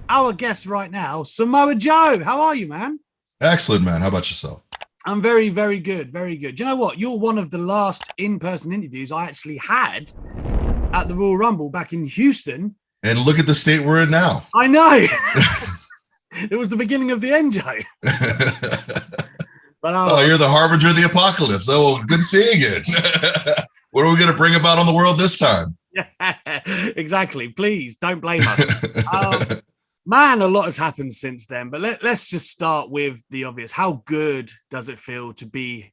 our guest right now, Samoa Joe. How are you, man? Excellent, man. How about yourself? I'm very, very good. Very good. Do you know what? You're one of the last in-person interviews I actually had at the Royal Rumble back in Houston. And look at the state we're in now. I know. It was the beginning of the end, Joe. But you're the harbinger of the apocalypse. Oh, good seeing it. What are we going to bring about on the world this time? Yeah, exactly. Please don't blame us. Man, a lot has happened since then. But let's just start with the obvious. How good does it feel to be,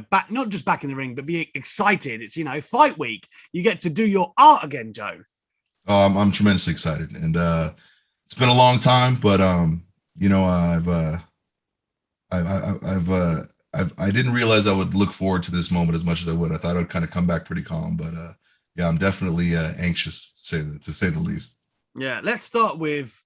back, not just back in the ring, but be excited? It's, fight week. You get to do your art again, Joe. I'm tremendously excited. And it's been a long time, but, I didn't realize I would look forward to this moment as much as I would. I thought I'd kind of come back pretty calm, but yeah, I'm definitely anxious to say the least. Yeah, let's start with.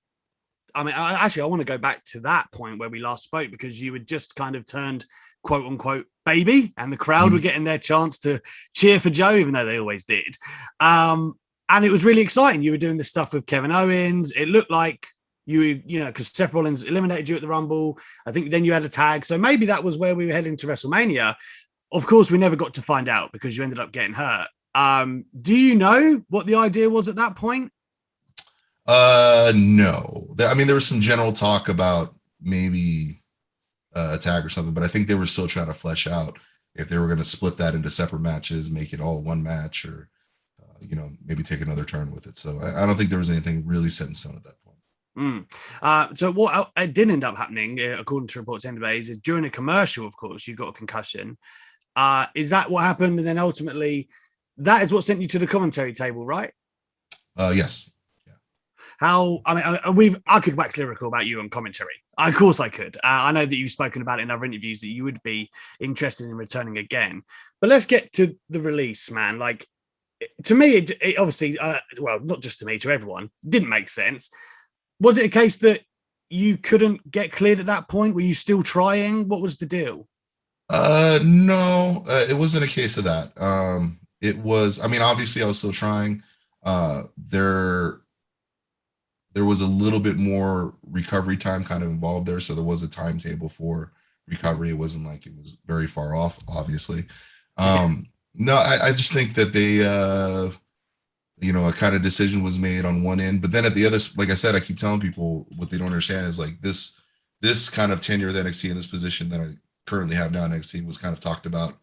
I mean, I want to go back to that point where we last spoke because you had just kind of turned quote unquote baby, and the crowd were getting their chance to cheer for Joe, even though they always did. And it was really exciting. You were doing the stuff with Kevin Owens. It looked like because Seth Rollins eliminated you at the Rumble. I think then you had a tag. So maybe that was where we were heading to WrestleMania. Of course, we never got to find out because you ended up getting hurt. Do you know what the idea was at that point? No. There was some general talk about maybe a tag or something, but I think they were still trying to flesh out if they were going to split that into separate matches, make it all one match, or maybe take another turn with it. So I don't think there was anything really set in stone at that point. So what did end up happening, according to reports anyways, is during a commercial, of course, you got a concussion. Is that what happened? And then ultimately, that is what sent you to the commentary table, right? Yes. Yeah. I could wax lyrical about you on commentary. Of course I could. I know that you've spoken about it in other interviews that you would be interested in returning again. But let's get to the release, man. Like, to me, it obviously, not just to me, to everyone, didn't make sense. Was it a case that you couldn't get cleared at that point? Were you still trying? What was the deal? No, it wasn't a case of that. It was, obviously I was still trying. There was a little bit more recovery time kind of involved there. So there was a timetable for recovery. It wasn't like it was very far off, obviously. No, I just think that they, a kind of decision was made on one end, but then at the other, like I said, I keep telling people what they don't understand is like this kind of tenure of NXT in this position that I currently have now in NXT was kind of talked about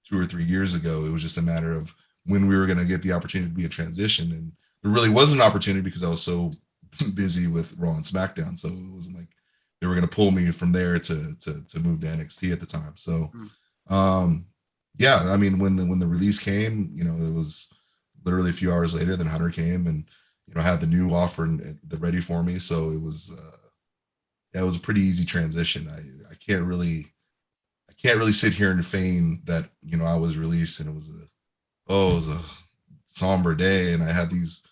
2 or 3 years ago. It was just a matter of when we were going to get the opportunity to be a transition. And there really wasn't an opportunity because I was so busy with Raw and SmackDown. So it wasn't like they were going to pull me from there to move to NXT at the time. So, yeah, when the release came, it was literally a few hours later, then Hunter came and, had the new offer and ready for me. So it was, it was a pretty easy transition. I can't really sit here and feign that, I was released and it was a somber day. And I had these,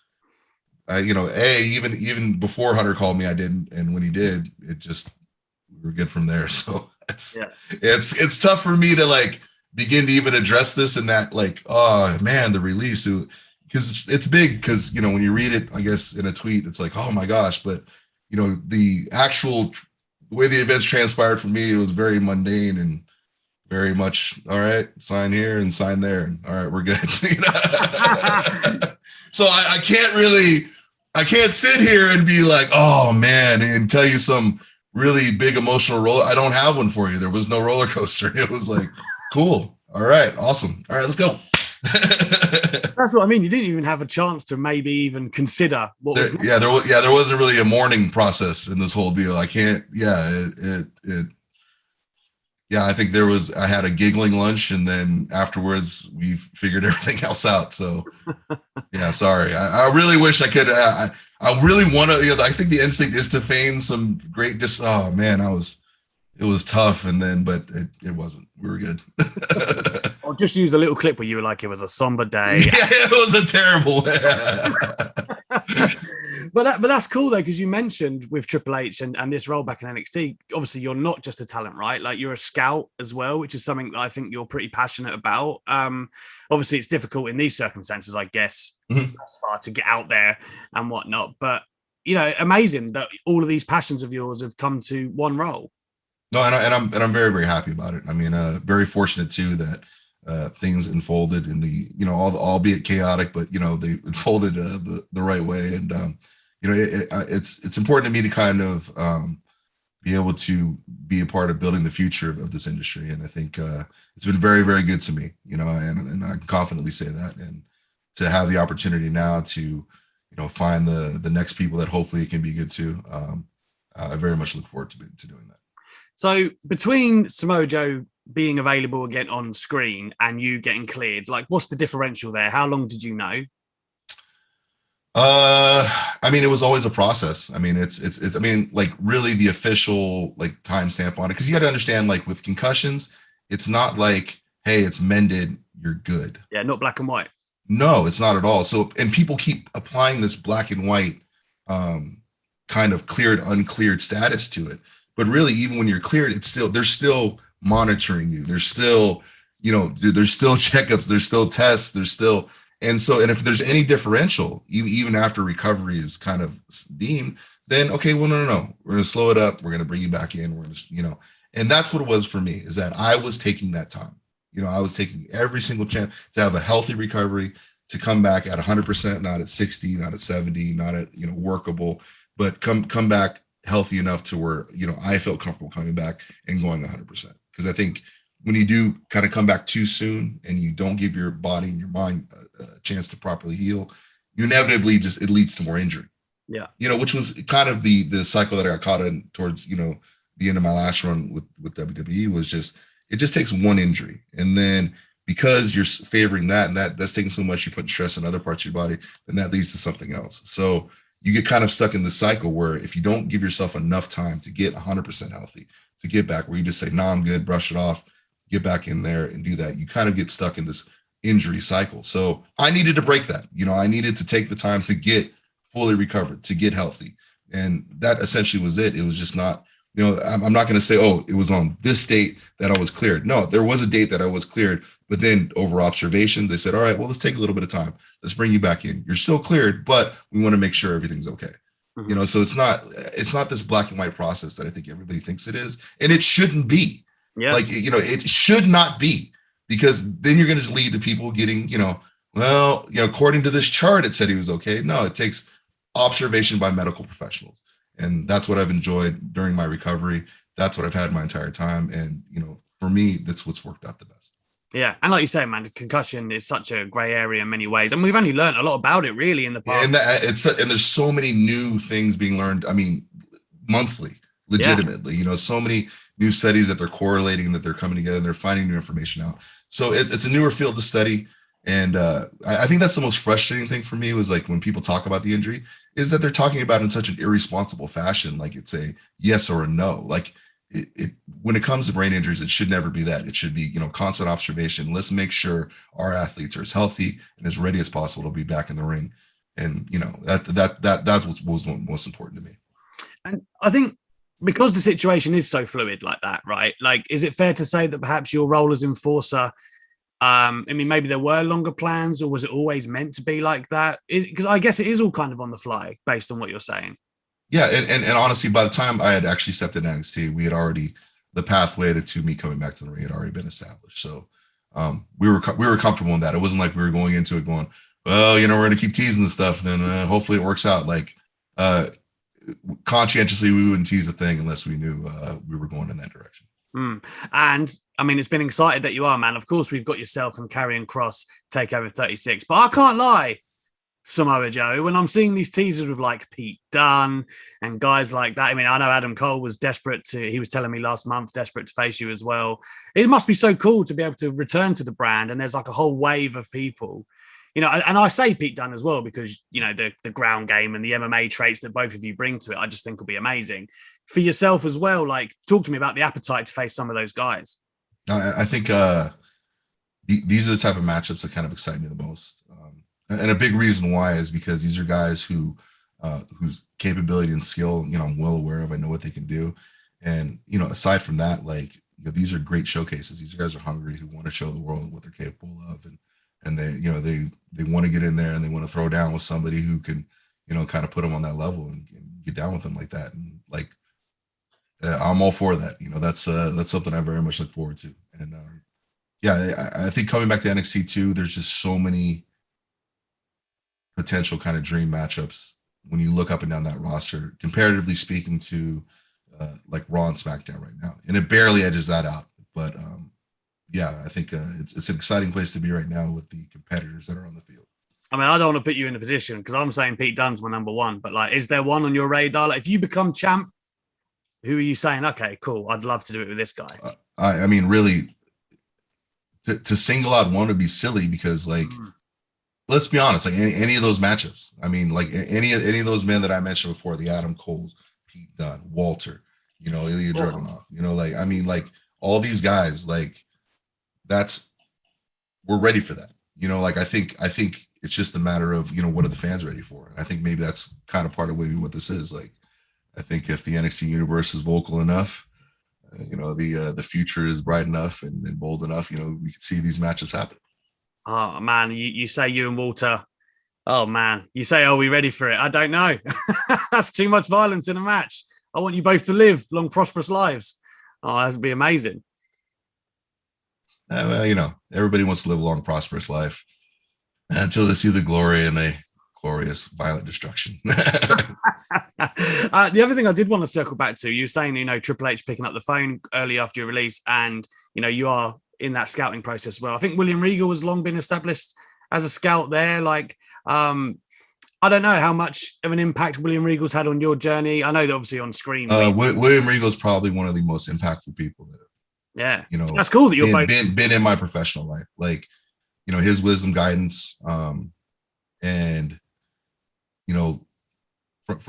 even before Hunter called me, I didn't. And when he did, we were good from there. So it's tough for me to like begin to even address this and that, like, oh man, the release, because it's big. Because when you read it, I guess in a tweet, it's like, oh my gosh, but the actual way the events transpired for me, it was very mundane and very much, all right, sign here and sign there, and all right, we're good. So I can't sit here and be like, oh man, and tell you some really big emotional roller. I don't have one for you. There was no roller coaster. It was like, cool. All right. Awesome. All right, let's go. That's what I mean. You didn't even have a chance to maybe even consider what there wasn't really a mourning process in this whole deal. I can't. I think I had a giggling lunch, and then afterwards we figured everything else out. So yeah, sorry. I really wish I could. I really want to. I think the instinct is to feign some great. Oh man, it was tough, but it wasn't. We were good. I'll just use a little clip where you were like, it was a somber day. Yeah, it was a terrible. But that's cool though, because you mentioned with Triple H and this role back in NXT, obviously you're not just a talent, right? Like you're a scout as well, which is something that I think you're pretty passionate about. Obviously it's difficult in these circumstances, I guess, as far to get out there and whatnot. But amazing that all of these passions of yours have come to one role. No, and I'm very, very happy about it. I mean, very fortunate too that things unfolded in the, albeit chaotic, but they unfolded the right way. And it's important to me to kind of be able to be a part of building the future of this industry. And I think it's been very, very good to me, and I can confidently say that. And to have the opportunity now to, find the next people that hopefully it can be good to, I very much look forward to doing that. So between Samoa Joe being available again on screen and you getting cleared, like, what's the differential there? How long did you know? I mean, it was always a process. I mean, it's I mean, like, really the official like timestamp on it, because you got to understand, like, with concussions, it's not like, hey, it's mended, you're good. Yeah, not black and white. No, it's not at all. So, and people keep applying this black and white kind of cleared, uncleared status to it. But really, even when you're cleared, they're still monitoring you. There's still, there's still checkups, there's still tests, and if there's any differential, even after recovery is kind of deemed, then okay, well, no, we're going to slow it up. We're going to bring you back in. We're going to, and that's what it was for me, is that I was taking that time. I was taking every single chance to have a healthy recovery, to come back at 100%, not at 60, not at 70, not at, workable, but come back healthy enough to where, I felt comfortable coming back and going 100%. Because I think when you do kind of come back too soon and you don't give your body and your mind a chance to properly heal, you inevitably it leads to more injury. Yeah. Which was kind of the cycle that I got caught in towards, the end of my last run with WWE, was it just takes one injury. And then because you're favoring that, and that's taking so much, you're putting stress on other parts of your body, then that leads to something else. So you get kind of stuck in this cycle where if you don't give yourself enough time to get 100% healthy, to get back, where you just say, no, I'm good, brush it off, get back in there and do that, you kind of get stuck in this injury cycle. So I needed to break that. I needed to take the time to get fully recovered, to get healthy. And that essentially was it. It was just not, I'm not going to say, oh, it was on this date that I was cleared. No, there was a date that I was cleared, but then over observations, they said, all right, well, let's take a little bit of time. Let's bring you back in. You're still cleared, but we want to make sure everything's okay. Mm-hmm. So it's not this black and white process that I think everybody thinks it is. And it shouldn't be. Yeah. Like, it should not be, because then you're going to lead to people getting, according to this chart, it said he was okay. No, it takes observation by medical professionals. And that's what I've enjoyed during my recovery. That's what I've had my entire time. And, for me, that's what's worked out the best. Yeah. And like you say, man, concussion is such a gray area in many ways. And we've only learned a lot about it really in the past. And there's so many new things being learned. I mean, monthly, legitimately, so many new studies that they're correlating, that they're coming together and they're finding new information out. So it's a newer field to study. And I think that's the most frustrating thing for me, was like when people talk about the injury, is that they're talking about it in such an irresponsible fashion. Like it's a yes or a no. Like it when it comes to brain injuries, it should never be that. It should be, constant observation. Let's make sure our athletes are as healthy and as ready as possible to be back in the ring. And, that's what was most important to me. And I think because the situation is so fluid like that, right? Like, is it fair to say that perhaps your role as enforcer, maybe there were longer plans, or was it always meant to be like that? Because I guess it is all kind of on the fly based on what you're saying. Yeah. And honestly, by the time I had actually stepped in NXT, we had already, the pathway to me coming back to the ring had already been established. So we were comfortable in that. It wasn't like we were going into it going, well, we're going to keep teasing this stuff, and then hopefully it works out. Like conscientiously, we wouldn't tease a thing unless we knew we were going in that direction. And it's been excited that you are, man. Of course, we've got yourself and Karrion Kross TakeOver 36, but I can't lie, Samoa Joe, when I'm seeing these teasers with like Pete Dunne and guys like that. I know Adam Cole was he was telling me last month, desperate to face you as well. It must be so cool to be able to return to the brand, and there's like a whole wave of people, and I say Pete Dunne as well because, the ground game and the MMA traits that both of you bring to it, I just think will be amazing. For yourself as well, like, talk to me about the appetite to face some of those guys. I think these are the type of matchups that kind of excite me the most. And a big reason why is because these are guys whose capability and skill, I'm well aware of. I know what they can do. And, aside from that, like, these are great showcases. These guys are hungry, who want to show the world what they're capable of. And they want to get in there and they want to throw down with somebody who can, kind of put him on that level and get down with him like that. And like, I'm all for that. That's something I very much look forward to. And I think coming back to NXT too, there's just so many potential kind of dream matchups when you look up and down that roster, comparatively speaking to like Raw and SmackDown right now. And it barely edges that out. But I think it's an exciting place to be right now with the competitors that are on the field. I mean, I don't want to put you in a position because I'm saying Pete Dunne's my number one, but like, is there one on your radar? Like, if you become champ, who are you saying? Okay, cool. I'd love to do it with this guy. I mean, really, to single out one would be silly because, like, let's be honest, like any of those matchups. I mean, like any of those men that I mentioned before, the Adam Coles, Pete Dunne, Walter, Ilya Dragunov, like, I mean, like all these guys, like we're ready for that. Like I think it's just a matter of, what are the fans ready for? And I think maybe that's kind of part of maybe what this is. Like, I think if the NXT universe is vocal enough, the future is bright enough and bold enough, we could see these matchups happen. Oh man, you say you and Walter. Oh man, you say, are we ready for it? I don't know. That's too much violence in a match. I want you both to live long, prosperous lives. Oh, that would be amazing. Well, everybody wants to live a long, prosperous life until they see the glory and the glorious, violent destruction. The other thing I did want to circle back to, you were saying, Triple H picking up the phone early after your release, and you are in that scouting process. Well, I think William Regal has long been established as a scout there. Like, I don't know how much of an impact William Regal's had on your journey. I know that obviously on screen. William Regal's probably one of the most impactful people that have, that's cool that you're both been in my professional life. Like, his wisdom, guidance, and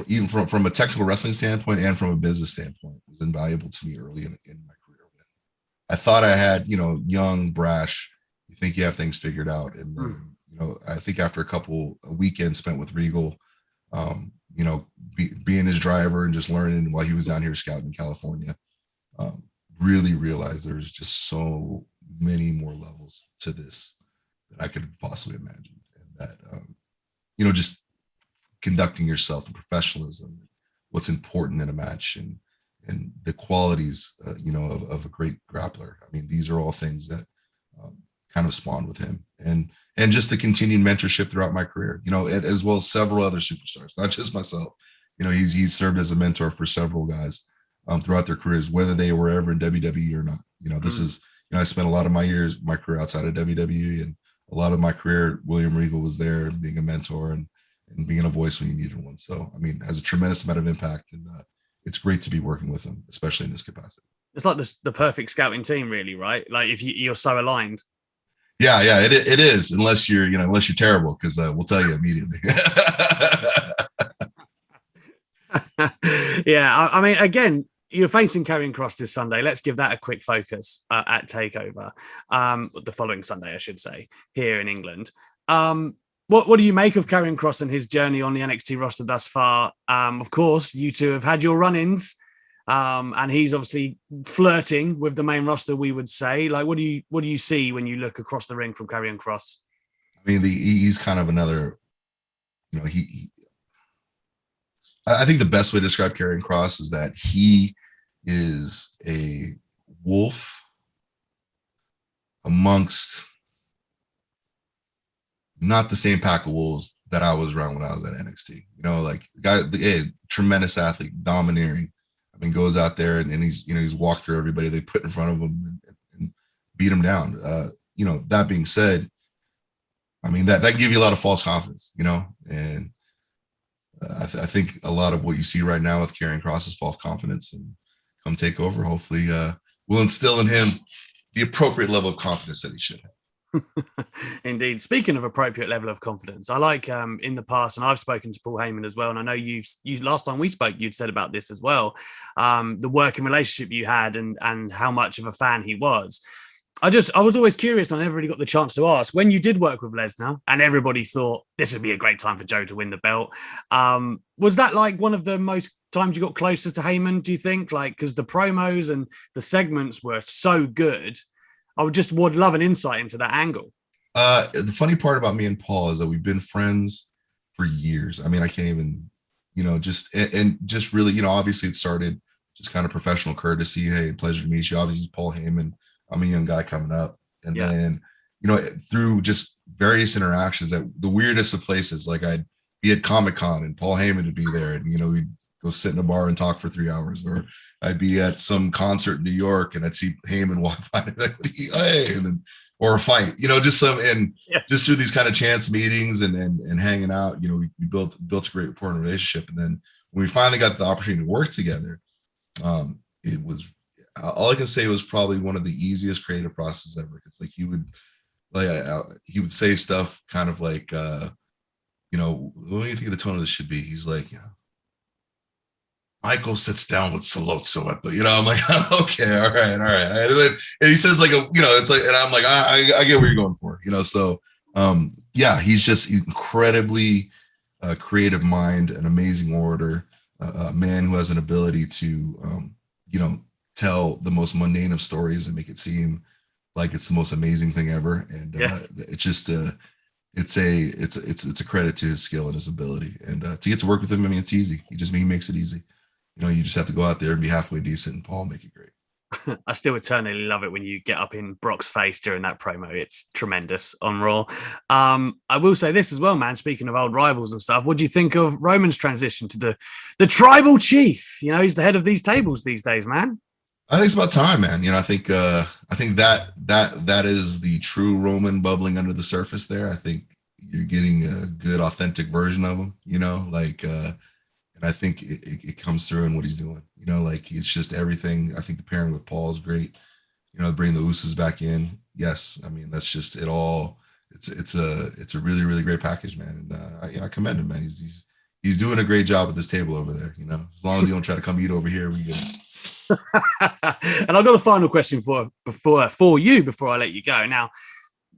even from a technical wrestling standpoint and from a business standpoint, was invaluable to me early in my career. I thought I had, young, brash, you think you have things figured out. And then, I think after a weekends spent with Regal, being his driver and just learning while he was down here scouting in California, really realized there's just so many more levels to this than I could possibly imagine. And that, just conducting yourself and professionalism, what's important in a match and the qualities, of a great grappler. I mean, these are all things that kind of spawned with him and just the continued mentorship throughout my career, as well as several other superstars, not just myself. He's served as a mentor for several guys throughout their careers, whether they were ever in WWE or not. This is, I spent a lot of my career outside of WWE, and a lot of my career, William Regal was there being a mentor and being a voice when you needed one. So, I mean, has a tremendous amount of impact, and it's great to be working with him, especially in this capacity. It's like the perfect scouting team, really, right? Like if you're so aligned. Yeah, it is. Unless you're terrible, because we'll tell you immediately. Yeah, I mean, again, you're facing Karrion Kross this Sunday. Let's give that a quick focus at Takeover. The following Sunday, I should say, here in England. What do you make of Karrion Kross and his journey on the NXT roster thus far? Of course, you two have had your run-ins, and he's obviously flirting with the main roster, we would say. Like, what do you see when you look across the ring from Karrion Kross? I mean, he's kind of another, I think the best way to describe Karrion Kross is that he is a wolf amongst not the same pack of wolves that I was around when I was at NXT. Like the guy, tremendous athlete, domineering. I mean, goes out there and he's walked through everybody they put in front of him and beat him down. That being said, I mean, that can give you a lot of false confidence, and I think a lot of what you see right now with Karrion Kross is false confidence, and come Takeover, hopefully will instill in him the appropriate level of confidence that he should have. Indeed. Speaking of appropriate level of confidence, I like in the past, and I've spoken to Paul Heyman as well, and I know you last time we spoke, you'd said about this as well, the working relationship you had and how much of a fan he was. I was always curious, and I never really got the chance to ask, when you did work with Lesnar and everybody thought this would be a great time for Joe to win the belt, was that like one of the most times you got closer to Heyman, do you think? Like, because the promos and the segments were so good, I would love an insight into that angle. The funny part about me and Paul is that we've been friends for years. I mean, I can't even, and just really, obviously it started just kind of professional courtesy. Hey, pleasure to meet you. Obviously, Paul Heyman. I'm a young guy coming up. And then, through just various interactions at the weirdest of places, like I'd be at Comic-Con and Paul Heyman would be there, and, we'd go sit in a bar and talk for 3 hours, or I'd be at some concert in New York and I'd see Heyman walk by and like, hey, and then, or a fight, just just through these kind of chance meetings and hanging out, we built a great rapport and relationship. And then when we finally got the opportunity to work together, it was, all I can say was probably one of the easiest creative processes ever. It's like he would say stuff kind of like, what do you think the tone of this should be? He's like, Michael sits down with Salotso at the, I'm like, okay, all right. And he says like, it's like, and I'm like, I get where you're going for, so, he's just incredibly creative mind, an amazing orator, a man who has an ability to, tell the most mundane of stories and make it seem like it's the most amazing thing ever. And it's just, it's a credit to his skill and his ability. And to get to work with him, I mean, it's easy. He makes it easy. You just have to go out there and be halfway decent, and Paul make it great. I still eternally love it when you get up in Brock's face during that promo. It's tremendous on Raw. I will say this as well, man. Speaking of old rivals and stuff, what do you think of Roman's transition to the tribal chief? He's the head of these tables these days, man. I think it's about time, man. I think that is the true Roman bubbling under the surface there. I think you're getting a good, authentic version of him. And I think it comes through in what he's doing. It's just everything. I think the pairing with Paul is great. Bringing the Usos back in. Yes, I mean that's just it all. It's a really, really great package, man. And I commend him, man. He's doing a great job at this table over there. As long as you don't try to come eat over here, we get it. And I've got a final question for you before I let you go. Now,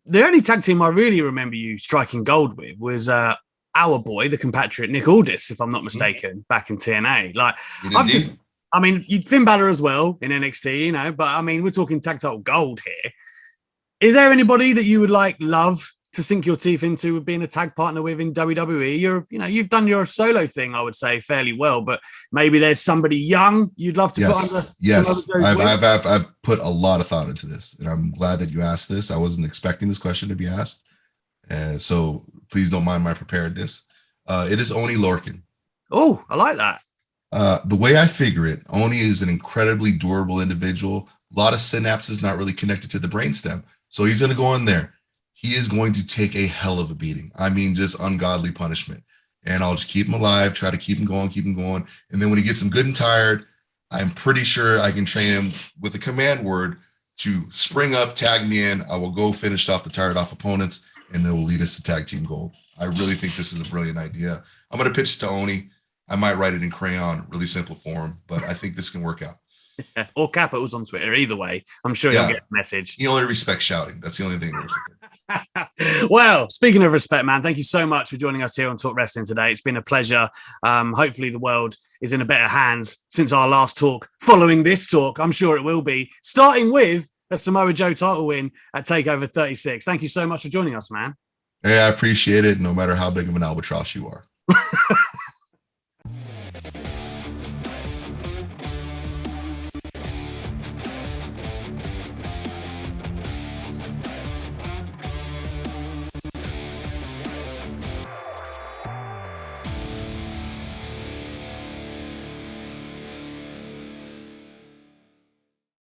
the only tag team I really remember you striking gold with was our boy, the compatriot Nick Aldis, if I'm not mistaken, back in TNA. Like, Finn Balor as well in NXT, but I mean, we're talking tag title gold here. Is there anybody that you would love to sink your teeth into with being a tag partner with in WWE? You've done your solo thing, I would say, fairly well, but maybe there's somebody young you'd love to put under. Yes, I've put a lot of thought into this, and I'm glad that you asked this. I wasn't expecting this question to be asked. So please don't mind my preparedness. It is Oni Lorcan. Oh, I like that. The way I figure it, Oni is an incredibly durable individual. A lot of synapses not really connected to the brainstem. So he's going to go in there. He is going to take a hell of a beating. I mean, just ungodly punishment. And I'll just keep him alive, try to keep him going. And then when he gets him good and tired, I'm pretty sure I can train him with a command word to spring up, tag me in. I will go finish off the tired off opponents, and they will lead us to tag team gold. I really think this is a brilliant idea. I'm going to pitch it to Oni. I might write it in crayon, really simple form, but I think this can work out. Or capitals on Twitter. Either way, I'm sure you'll get the message. He only respects shouting. That's the only thing. Well, speaking of respect, man, thank you so much for joining us here on Talk Wrestling today. It's been a pleasure. Hopefully the world is in a better hands since our last talk. Following this talk, I'm sure it will be, starting with a Samoa Joe title win at TakeOver 36. Thank you so much for joining us, man. Hey, I appreciate it, no matter how big of an albatross you are.